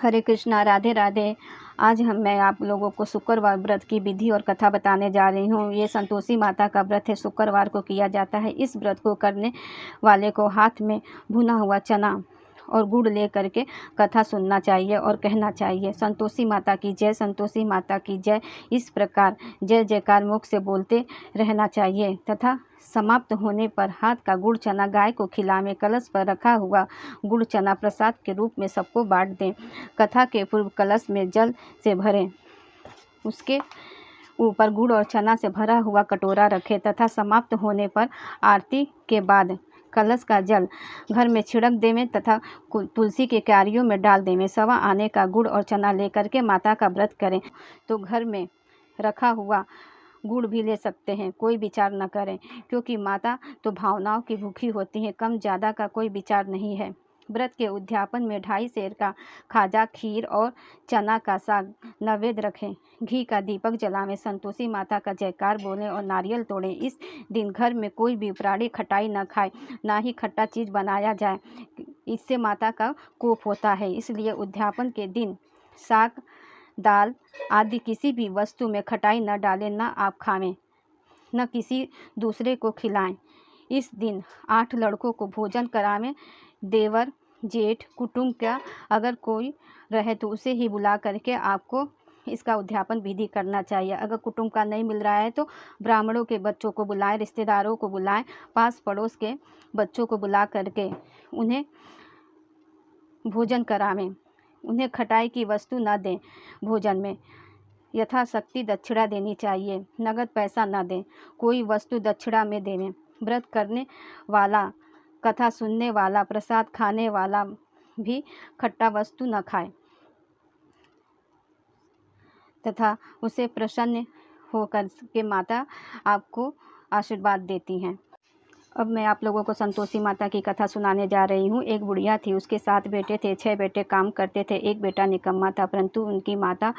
हरे कृष्णा, राधे राधे। आज मैं आप लोगों को शुक्रवार व्रत की विधि और कथा बताने जा रही हूँ। ये संतोषी माता का व्रत है, शुक्रवार को किया जाता है। इस व्रत को करने वाले को हाथ में भुना हुआ चना और गुड़ ले करके कथा सुनना चाहिए और कहना चाहिए, संतोषी माता की जय, संतोषी माता की जय। इस प्रकार जय जयकार मुख से बोलते रहना चाहिए तथा समाप्त होने पर हाथ का गुड़ चना गाय को खिलाएं। कलश पर रखा हुआ गुड़ चना प्रसाद के रूप में सबको बांट दें। कथा के पूर्व कलश में जल से भरें, उसके ऊपर गुड़ और चना से भरा हुआ कटोरा रखें तथा समाप्त होने पर आरती के बाद कलश का जल घर में छिड़क देवें तथा तुलसी के क्यारियों में डाल देवें। सवा आने का गुड़ और चना लेकर के माता का व्रत करें तो घर में रखा हुआ गुड़ भी ले सकते हैं, कोई विचार न करें, क्योंकि माता तो भावनाओं की भूखी होती है, कम ज़्यादा का कोई विचार नहीं है। व्रत के उद्यापन में 2.5 सेर का खाजा, खीर और चना का साग नैवेद्य रखें। घी का दीपक जलावें, संतोषी माता का जयकार बोलें और नारियल तोड़ें। इस दिन घर में कोई भी प्राणी खटाई न खाए, ना ही खट्टा चीज़ बनाया जाए, इससे माता का कोप होता है। इसलिए उद्यापन के दिन साग, दाल आदि किसी भी वस्तु में खटाई न डालें, न आप खावें, न किसी दूसरे को खिलाएं। इस दिन 8 लड़कों को भोजन करावें। देवर, जेठ, कुटुंब का अगर कोई रहे तो उसे ही बुला करके आपको इसका उद्यापन विधि करना चाहिए। अगर कुटुंब का नहीं मिल रहा है तो ब्राह्मणों के बच्चों को बुलाएं, रिश्तेदारों को बुलाएं, पास पड़ोस के बच्चों को बुला करके उन्हें भोजन करावें। उन्हें खटाई की वस्तु न दें। भोजन में यथाशक्ति दक्षिणा देनी चाहिए, नगद पैसा न दें, कोई वस्तु दक्षिणा में देवें। व्रत करने वाला, कथा सुनने वाला, प्रसाद खाने वाला भी खट्टा वस्तु न खाए तथा उसे प्रसन्न होकर के माता आपको आशीर्वाद देती हैं। अब मैं आप लोगों को संतोषी माता की कथा सुनाने जा रही हूँ। एक बुढ़िया थी, उसके 7 बेटे थे। 6 बेटे काम करते थे, एक बेटा निकम्मा था, परंतु उनकी माता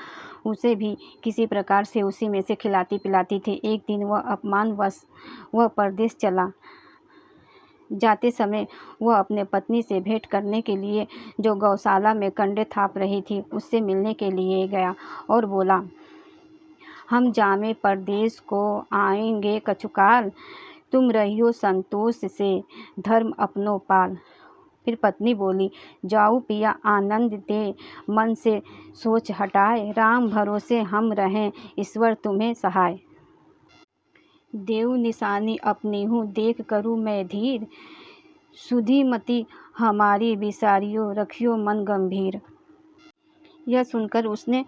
उसे भी किसी प्रकार से उसी में से खिलाती पिलाती थी। एक दिन वह अपमानवश वह परदेश चला। जाते समय वह अपने पत्नी से भेंट करने के लिए, जो गौशाला में कंडे थाप रही थी, उससे मिलने के लिए गया और बोला, हम जामे परदेश को आएंगे कछुकाल, तुम रहियो संतोष से धर्म अपनो पाल। फिर पत्नी बोली, जाओ पिया आनंद दे, मन से सोच हटाए, राम भरोसे हम रहें, ईश्वर तुम्हें सहाय। देव निशानी अपनी हूँ, देख करूँ मैं धीर, सुधी मति हमारी विसारियो, रखियो मन गंभीर। यह सुनकर उसने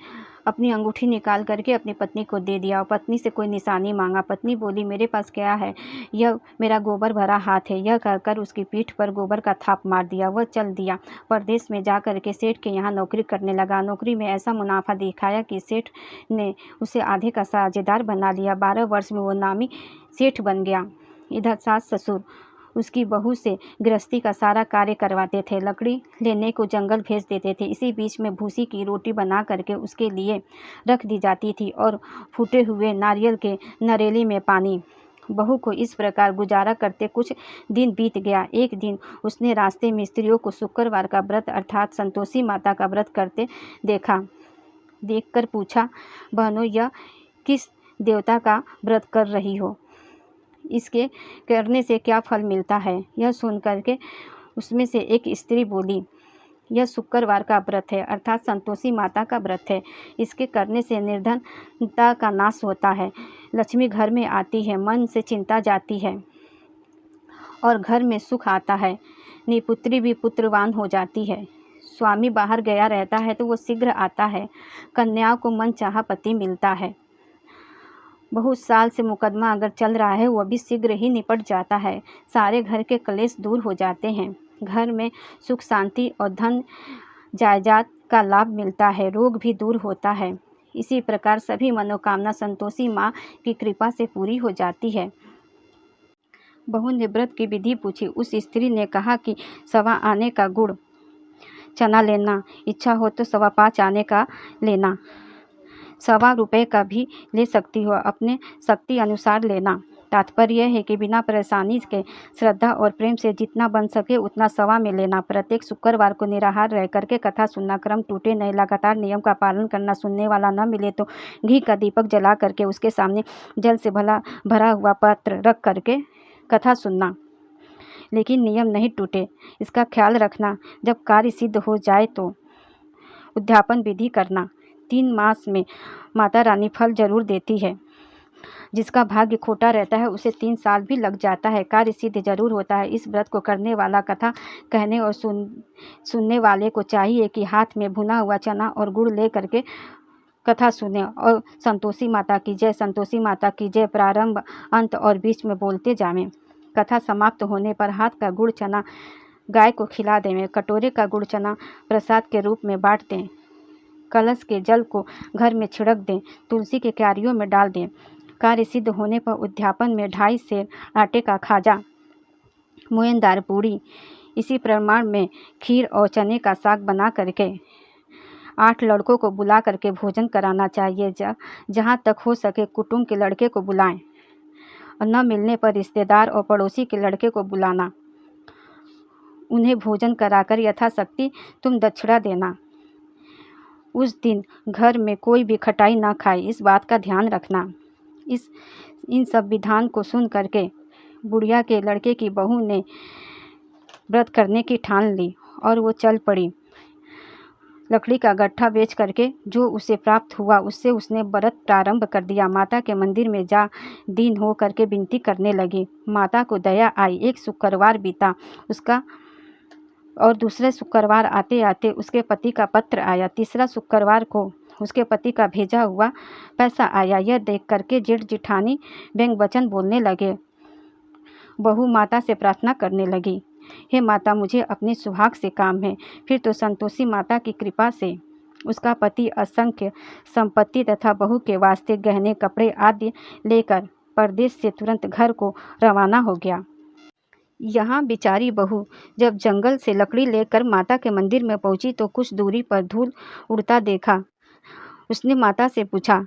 अपनी अंगूठी निकाल करके अपनी पत्नी को दे दिया और पत्नी से कोई निशानी मांगा। पत्नी बोली, मेरे पास क्या है, यह मेरा गोबर भरा हाथ है। यह कहकर उसकी पीठ पर गोबर का थाप मार दिया। वह चल दिया। परदेश में जा कर के सेठ के यहाँ नौकरी करने लगा। नौकरी में ऐसा मुनाफा दिखाया कि सेठ ने उसे आधे का साझेदार बना लिया। 12 वर्ष में वो नामी सेठ बन गया। इधर सास ससुर उसकी बहू से गृहस्थी का सारा कार्य करवाते थे, लकड़ी लेने को जंगल भेज देते थे। इसी बीच में भूसी की रोटी बना करके उसके लिए रख दी जाती थी और फूटे हुए नारियल के नरेली में पानी। बहू को इस प्रकार गुजारा करते कुछ दिन बीत गया। एक दिन उसने रास्ते में स्त्रियों को शुक्रवार का व्रत अर्थात संतोषी माता का व्रत करते देखा। देखकर पूछा, बहनों, यह किस देवता का व्रत कर रही हो? इसके करने से क्या फल मिलता है? यह सुन करके उसमें से एक स्त्री बोली, यह शुक्रवार का व्रत है अर्थात संतोषी माता का व्रत है। इसके करने से निर्धनता का नाश होता है, लक्ष्मी घर में आती है, मन से चिंता जाती है और घर में सुख आता है। निपुत्री भी पुत्रवान हो जाती है। स्वामी बाहर गया रहता है तो वो शीघ्र आता है। कन्याओं को मनचाहा पति मिलता है। बहुत साल से मुकदमा अगर चल रहा है वह भी शीघ्र ही निपट जाता है। सारे घर के क्लेश दूर हो जाते हैं। घर में सुख शांति और धन जायदाद का लाभ मिलता है। रोग भी दूर होता है। इसी प्रकार सभी मनोकामना संतोषी माँ की कृपा से पूरी हो जाती है। बहू ने व्रत की विधि पूछी। उस स्त्री ने कहा कि 1.25 आने का गुड़ चना लेना, इच्छा हो तो 5.25 आने का लेना, 1.25 रुपये का भी ले सकती हो, अपने शक्ति अनुसार लेना। तात्पर्य है कि बिना परेशानी के श्रद्धा और प्रेम से जितना बन सके उतना सवा में लेना। प्रत्येक शुक्रवार को निराहार रह करके कथा सुनना। क्रम टूटे नहीं, लगातार नियम का पालन करना। सुनने वाला न मिले तो घी का दीपक जला करके उसके सामने जल से भरा हुआ पात्र रख करके कथा सुनना, लेकिन नियम नहीं टूटे, इसका ख्याल रखना। जब कार्य सिद्ध हो जाए तो उद्यापन विधि करना। 3 मास में माता रानी फल जरूर देती है। जिसका भाग्य खोटा रहता है उसे 3 साल भी लग जाता है, कार्य सिद्ध जरूर होता है। इस व्रत को करने वाला, कथा कहने और सुनने वाले को चाहिए कि हाथ में भुना हुआ चना और गुड़ ले करके कथा सुने और संतोषी माता की जय, संतोषी माता की जय प्रारंभ, अंत और बीच में बोलते जावें। कथा समाप्त होने पर हाथ का गुड़ चना गाय को खिला देवें। कटोरे का गुड़ चना प्रसाद के रूप में बांट दें। कलश के जल को घर में छिड़क दें। तुलसी के क्यारियों में डाल दें। कार्य सिद्ध होने पर उद्यापन में 2.5 सेर आटे का खाजा, मोयनदार पूड़ी, इसी प्रमाण में खीर और चने का साग बना करके 8 लड़कों को बुला करके भोजन कराना चाहिए। जहाँ तक हो सके कुटुंब के लड़के को बुलाएं और न मिलने पर रिश्तेदार और पड़ोसी के लड़के को बुलाना। उन्हें भोजन कराकर यथाशक्ति तुम दक्षिणा देना। उस दिन घर में कोई भी खटाई ना खाए, इस बात का ध्यान रखना। इन सब विधान को सुन करके बुढ़िया के लड़के की बहू ने व्रत करने की ठान ली और वो चल पड़ी। लकड़ी का गट्ठा बेच करके जो उसे प्राप्त हुआ उससे उसने व्रत प्रारंभ कर दिया। माता के मंदिर में जा दीन हो करके विनती करने लगी। माता को दया आई। एक शुक्रवार बीता उसका और दूसरे शुक्रवार आते आते उसके पति का पत्र आया। तीसरा शुक्रवार को उसके पति का भेजा हुआ पैसा आया। यह देख करके जेठ जेठानी व्यंग वचन बोलने लगे। बहू माता से प्रार्थना करने लगी, हे माता, मुझे अपने सुहाग से काम है। फिर तो संतोषी माता की कृपा से उसका पति असंख्य संपत्ति तथा बहू के वास्ते गहने कपड़े आदि लेकर परदेश से तुरंत घर को रवाना हो गया। यहाँ बेचारी बहू जब जंगल से लकड़ी लेकर माता के मंदिर में पहुंची तो कुछ दूरी पर धूल उड़ता देखा। उसने माता से पूछा,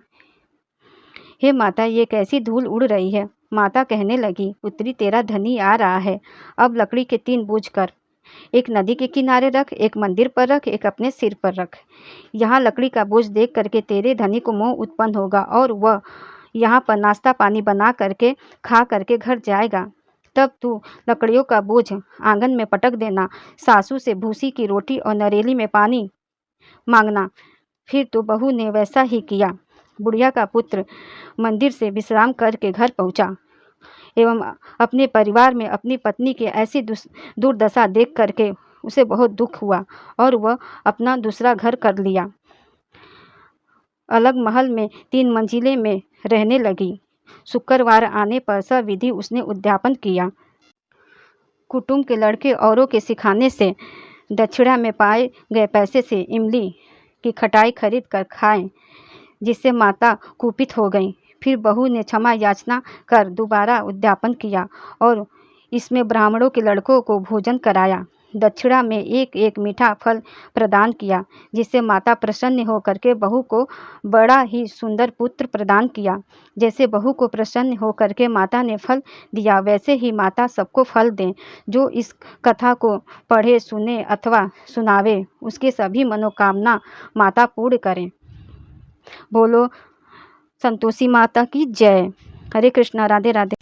हे माता, ये कैसी धूल उड़ रही है? माता कहने लगी, पुत्री, तेरा धनी आ रहा है। अब लकड़ी के 3 बोझ कर, एक नदी के किनारे रख, एक मंदिर पर रख, एक अपने सिर पर रख। यहाँ लकड़ी का बोझ देख करके तेरे धनी को मोह उत्पन्न होगा और वह यहाँ पर नाश्ता पानी बना करके खा करके घर जाएगा। तब तू लकड़ियों का बोझ आंगन में पटक देना। सासू से भूसी की रोटी और नरेली में पानी मांगना। फिर तो बहू ने वैसा ही किया। बुढ़िया का पुत्र मंदिर से विश्राम करके घर पहुंचा एवं अपने परिवार में अपनी पत्नी की ऐसी दुर्दशा देख करके उसे बहुत दुख हुआ और वह अपना दूसरा घर कर लिया। अलग महल में 3 मंजिले में रहने लगी। शुक्रवार आने पर सविधि उसने उद्यापन किया। कुटुंब के लड़के औरों के सिखाने से दक्षिणा में पाए गए पैसे से इमली की खटाई खरीद कर खाएं, जिससे माता कुपित हो गई। फिर बहू ने क्षमा याचना कर दोबारा उद्यापन किया और इसमें ब्राह्मणों के लड़कों को भोजन कराया। दक्षिणा में एक मीठा फल प्रदान किया, जिससे माता प्रसन्न होकर के बहू को बड़ा ही सुंदर पुत्र प्रदान किया। जैसे बहू को प्रसन्न होकर के माता ने फल दिया, वैसे ही माता सबको फल दें। जो इस कथा को पढ़े, सुने अथवा सुनावे, उसके सभी मनोकामना माता पूर्ण करें। बोलो संतोषी माता की जय। हरे कृष्णा, राधे राधे।